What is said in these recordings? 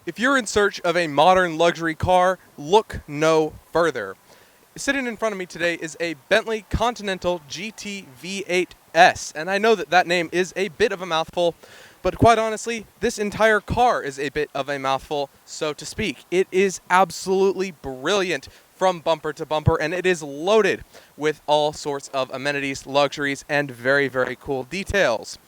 If you're in search of a modern luxury car, look no further. Sitting in front of me today is a Bentley Continental GT V8S, and I know that that name is a bit of a mouthful, but quite honestly, this entire car is a bit of a mouthful, so to speak. It is absolutely brilliant from bumper to bumper, and it is loaded with all sorts of amenities, luxuries, and very, very cool details.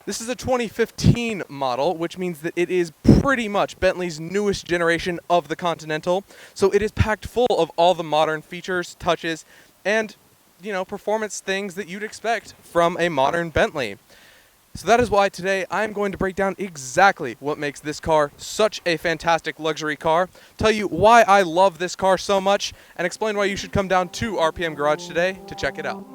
This is a 2015 model, which means that it is pretty much Bentley's newest generation of the Continental. So it is packed full of all the modern features, touches, and, performance things that you'd expect from a modern Bentley. So that is why today I'm going to break down exactly what makes this car such a fantastic luxury car, tell you why I love this car so much, and explain why you should come down to RPM Garage today to check it out.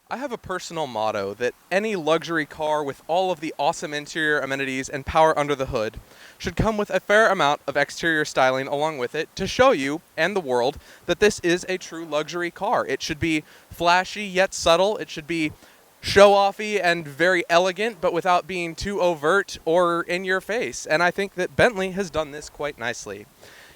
I have a personal motto that any luxury car with all of the awesome interior amenities and power under the hood should come with a fair amount of exterior styling along with it to show you and the world that this is a true luxury car. It should be flashy yet subtle. It should be show-offy and very elegant, but without being too overt or in your face. And I think that Bentley has done this quite nicely.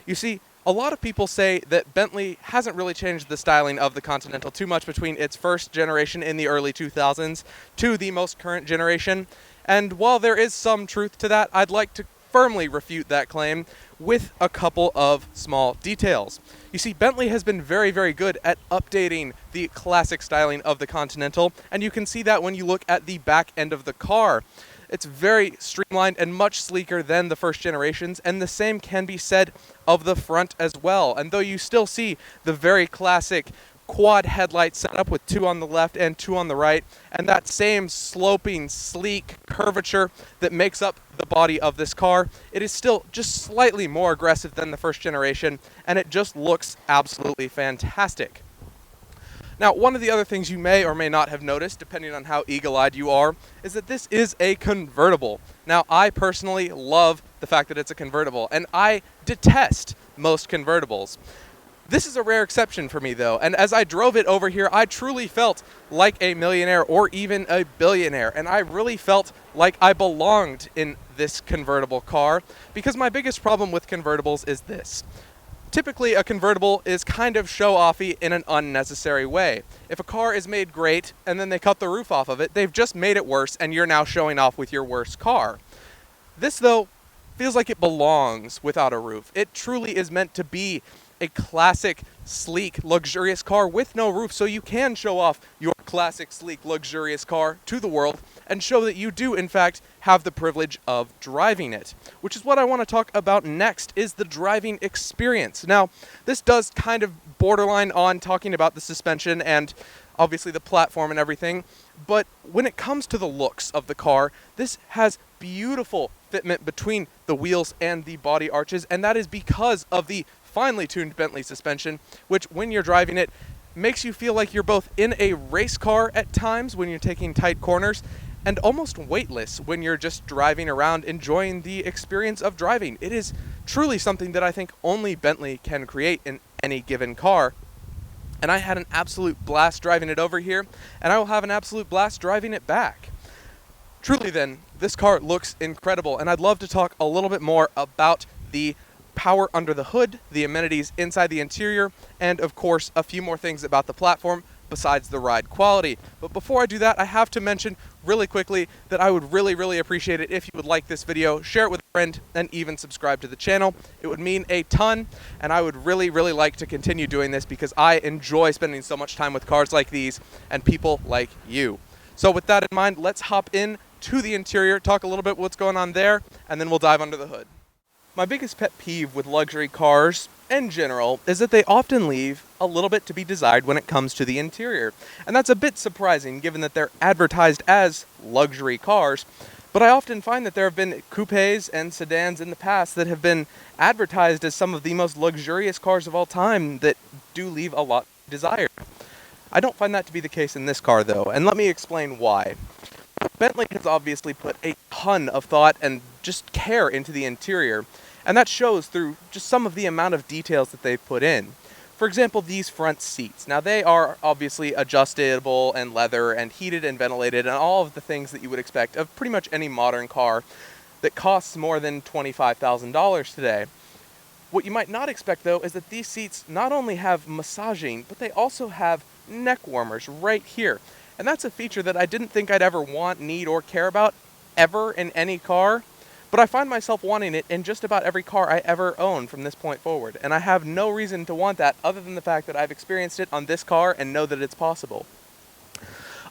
You see, a lot of people say that Bentley hasn't really changed the styling of the Continental too much between its first generation in the early 2000s to the most current generation. And while there is some truth to that, I'd like to firmly refute that claim with a couple of small details. You see, Bentley has been very, very good at updating the classic styling of the Continental, and you can see that when you look at the back end of the car. It's very streamlined and much sleeker than the first generations, and the same can be said of the front as well. And though you still see the very classic quad headlight setup with two on the left and two on the right, and that same sloping, sleek curvature that makes up the body of this car, it is still just slightly more aggressive than the first generation, and it just looks absolutely fantastic. Now, one of the other things you may or may not have noticed, depending on how eagle-eyed you are, is that this is a convertible. Now, I personally love the fact that it's a convertible, and I detest most convertibles. This is a rare exception for me, though, and as I drove it over here, I truly felt like a millionaire or even a billionaire, and I really felt like I belonged in this convertible car, because my biggest problem with convertibles is this. Typically, a convertible is kind of show-offy in an unnecessary way. If a car is made great and then they cut the roof off of it, they've just made it worse and you're now showing off with your worst car. This, though, feels like it belongs without a roof. It truly is meant to be a classic, sleek, luxurious car with no roof, so you can show off your classic, sleek, luxurious car to the world and show that you do, in fact, have the privilege of driving it, which is what I want to talk about next, is the driving experience. Now, this does kind of borderline on talking about the suspension and obviously the platform and everything, but when it comes to the looks of the car, this has beautiful fitment between the wheels and the body arches, and that is because of the finely tuned Bentley suspension, which when you're driving it makes you feel like you're both in a race car at times when you're taking tight corners and almost weightless when you're just driving around enjoying the experience of driving. It is truly something that I think only Bentley can create in any given car. And I had an absolute blast driving it over here, and I will have an absolute blast driving it back. Truly then, this car looks incredible, and I'd love to talk a little bit more about the power under the hood, the amenities inside the interior, and of course a few more things about the platform besides the ride quality. But before I do that, I have to mention really quickly that I would really appreciate it if you would like this video, share it with a friend, and even subscribe to the channel. It would mean a ton, and I would really like to continue doing this because I enjoy spending so much time with cars like these and people like you. So with that in mind, let's hop in to the interior, talk a little bit what's going on there, and then we'll dive under the hood. My biggest pet peeve with luxury cars in general is that they often leave a little bit to be desired when it comes to the interior. And that's a bit surprising given that they're advertised as luxury cars, but I often find that there have been coupes and sedans in the past that have been advertised as some of the most luxurious cars of all time that do leave a lot to be desired. I don't find that to be the case in this car though, and let me explain why. Bentley has obviously put a ton of thought and just care into the interior, and that shows through just some of the amount of details that they've put in. For example, these front seats. Now they are obviously adjustable and leather and heated and ventilated and all of the things that you would expect of pretty much any modern car that costs more than $25,000 today. What you might not expect though is that these seats not only have massaging, but they also have neck warmers right here. And that's a feature that I didn't think I'd ever want, need, or care about ever in any car. But I find myself wanting it in just about every car I ever own from this point forward. And I have no reason to want that other than the fact that I've experienced it on this car and know that it's possible.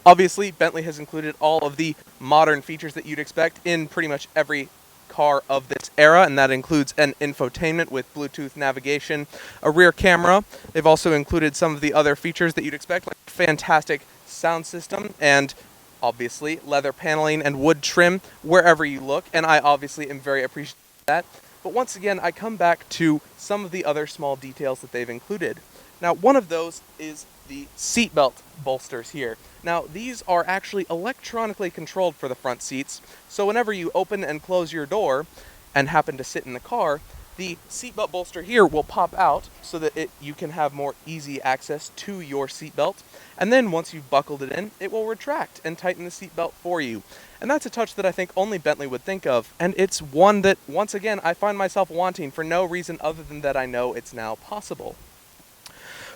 Obviously, Bentley has included all of the modern features that you'd expect in pretty much every car of this era, and that includes an infotainment with Bluetooth navigation, a rear camera. They've also included some of the other features that you'd expect, like fantastic sound system and obviously leather paneling and wood trim wherever you look, and I obviously am very appreciative of that. But once again, I come back to some of the other small details that they've included. Now, one of those is the seatbelt bolsters here. Now, these are actually electronically controlled for the front seats, so whenever you open and close your door and happen to sit in the car, the seatbelt bolster here will pop out so that you can have more easy access to your seatbelt. And then once you've buckled it in, it will retract and tighten the seatbelt for you. And that's a touch that I think only Bentley would think of. And it's one that, once again, I find myself wanting for no reason other than that I know it's now possible.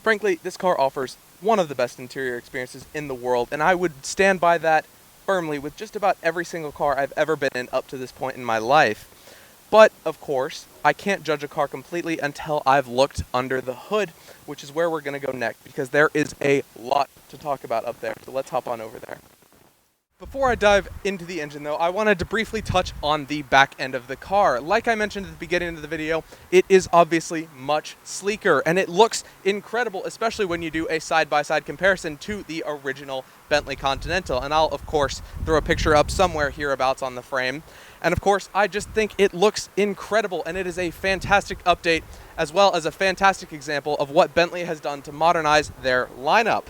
Frankly, this car offers one of the best interior experiences in the world, and I would stand by that firmly with just about every single car I've ever been in up to this point in my life. But, of course, I can't judge a car completely until I've looked under the hood, which is where we're going to go next, because there is a lot to talk about up there. So let's hop on over there. Before I dive into the engine, though, I wanted to briefly touch on the back end of the car. Like I mentioned at the beginning of the video, it is obviously much sleeker, and it looks incredible, especially when you do a side-by-side comparison to the original Bentley Continental. And I'll, of course, throw a picture up somewhere hereabouts on the frame. And of course, I just think it looks incredible, and it is a fantastic update, as well as a fantastic example of what Bentley has done to modernize their lineup.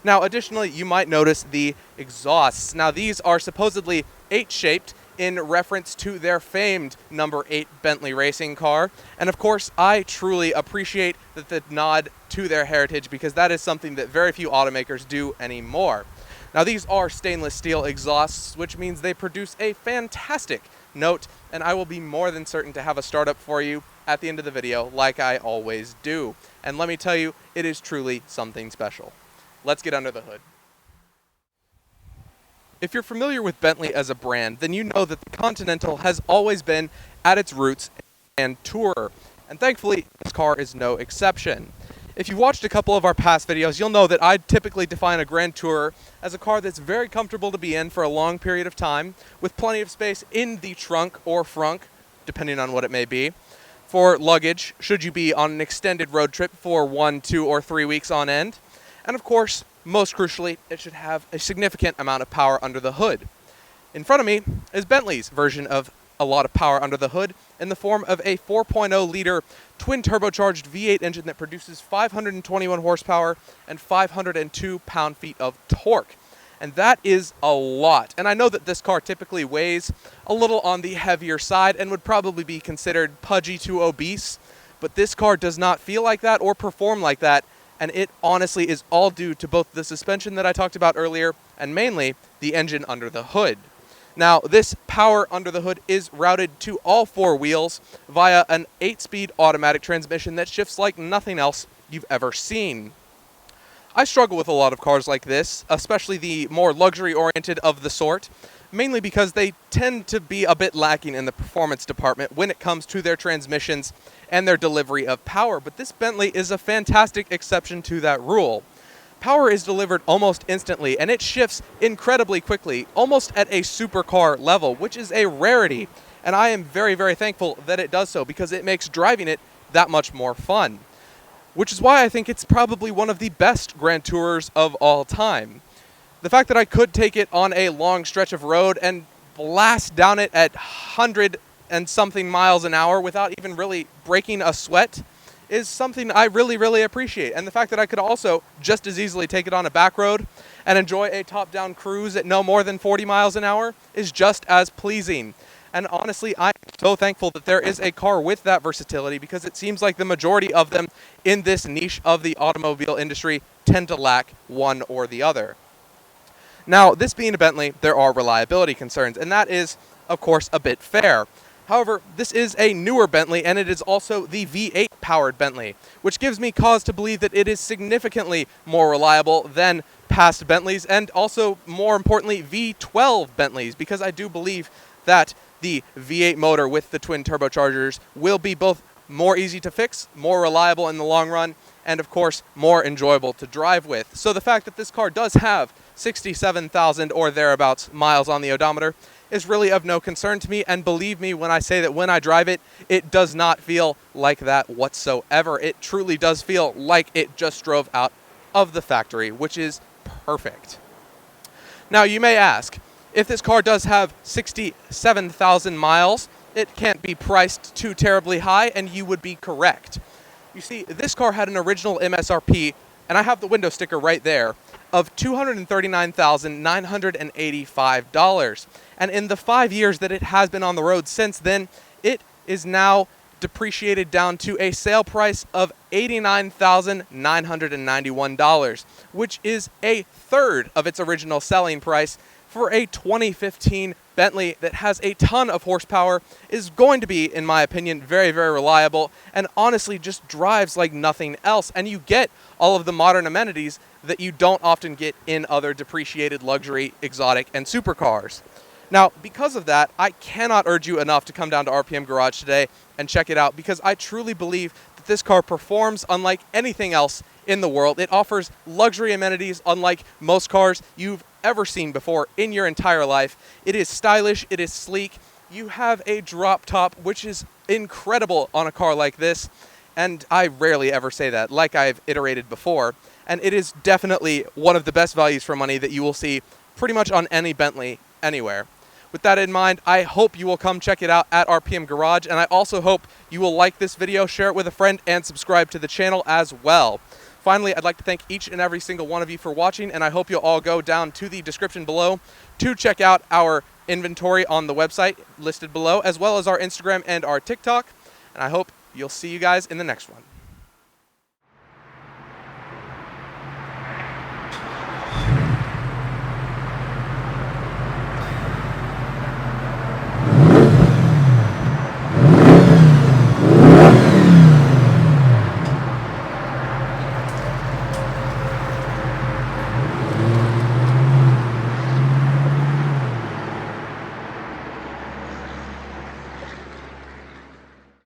Now, additionally, you might notice the exhausts. Now, these are supposedly 8-shaped in reference to their famed number 8 Bentley racing car. And of course, I truly appreciate the nod to their heritage, because that is something that very few automakers do anymore. Now, these are stainless steel exhausts, which means they produce a fantastic note, and I will be more than certain to have a startup for you at the end of the video, like I always do. And let me tell you, it is truly something special. Let's get under the hood. If you're familiar with Bentley as a brand, then you know that the Continental has always been at its roots and tourer, and thankfully this car is no exception. If you've watched a couple of our past videos, you'll know that I typically define a Grand Tourer as a car that's very comfortable to be in for a long period of time, with plenty of space in the trunk or frunk, depending on what it may be, for luggage, should you be on an extended road trip for 1, 2, or 3 weeks on end. And of course, most crucially, it should have a significant amount of power under the hood. In front of me is Bentley's version of a lot of power under the hood in the form of a 4.0-liter twin-turbocharged V8 engine that produces 521 horsepower and 502 pound-feet of torque. And that is a lot. And I know that this car typically weighs a little on the heavier side and would probably be considered pudgy to obese, but this car does not feel like that or perform like that, and it honestly is all due to both the suspension that I talked about earlier and mainly the engine under the hood. Now, this power under the hood is routed to all 4 wheels via an 8-speed automatic transmission that shifts like nothing else you've ever seen. I struggle with a lot of cars like this, especially the more luxury-oriented of the sort, mainly because they tend to be a bit lacking in the performance department when it comes to their transmissions and their delivery of power. But this Bentley is a fantastic exception to that rule. power is delivered almost instantly, and it shifts incredibly quickly, almost at a supercar level, which is a rarity. And I am very, very thankful that it does so, because it makes driving it that much more fun. Which is why I think it's probably one of the best Grand Tours of all time. The fact that I could take it on a long stretch of road and blast down it at 100 and something miles an hour without even really breaking a sweat is something I really, really appreciate. And the fact that I could also just as easily take it on a back road and enjoy a top-down cruise at no more than 40 miles an hour is just as pleasing. And honestly, I'm so thankful that there is a car with that versatility, because it seems like the majority of them in this niche of the automobile industry tend to lack one or the other. Now, this being a Bentley, there are reliability concerns, and that is, of course, a bit fair. However, this is a newer Bentley, and it is also the V8 powered Bentley, which gives me cause to believe that it is significantly more reliable than past Bentleys, and also, more importantly, V12 Bentleys, because I do believe that the V8 motor with the twin turbochargers will be both more easy to fix, more reliable in the long run, and of course, more enjoyable to drive with. So the fact that this car does have 67,000 or thereabouts miles on the odometer is really of no concern to me, and believe me when I say that when I drive it, it does not feel like that whatsoever. It truly does feel like it just drove out of the factory, which is perfect. Now, you may ask, if this car does have 67,000 miles, it can't be priced too terribly high, and you would be correct. You see, this car had an original MSRP, and I have the window sticker right there, of $239,985. And in the 5 years that it has been on the road since then, it is now depreciated down to a sale price of $89,991, which is a third of its original selling price. For a 2015 Bentley that has a ton of horsepower, is going to be, in my opinion, very, very reliable, and honestly just drives like nothing else. And you get all of the modern amenities that you don't often get in other depreciated luxury, exotic, and supercars. Now, because of that, I cannot urge you enough to come down to RPM Garage today and check it out, because I truly believe that this car performs unlike anything else in the world. It offers luxury amenities unlike most cars you've ever seen before in your entire life. It is stylish, it is sleek. You have a drop top, which is incredible on a car like this, and I rarely ever say that, like I've iterated before. And it is definitely one of the best values for money that you will see pretty much on any Bentley anywhere. With that in mind, I hope you will come check it out at RPM Garage, and I also hope you will like this video, share it with a friend, and subscribe to the channel as well. Finally, I'd like to thank each and every single one of you for watching, and I hope you'll all go down to the description below to check out our inventory on the website listed below, as well as our Instagram and our TikTok. And I hope you'll see you guys in the next one.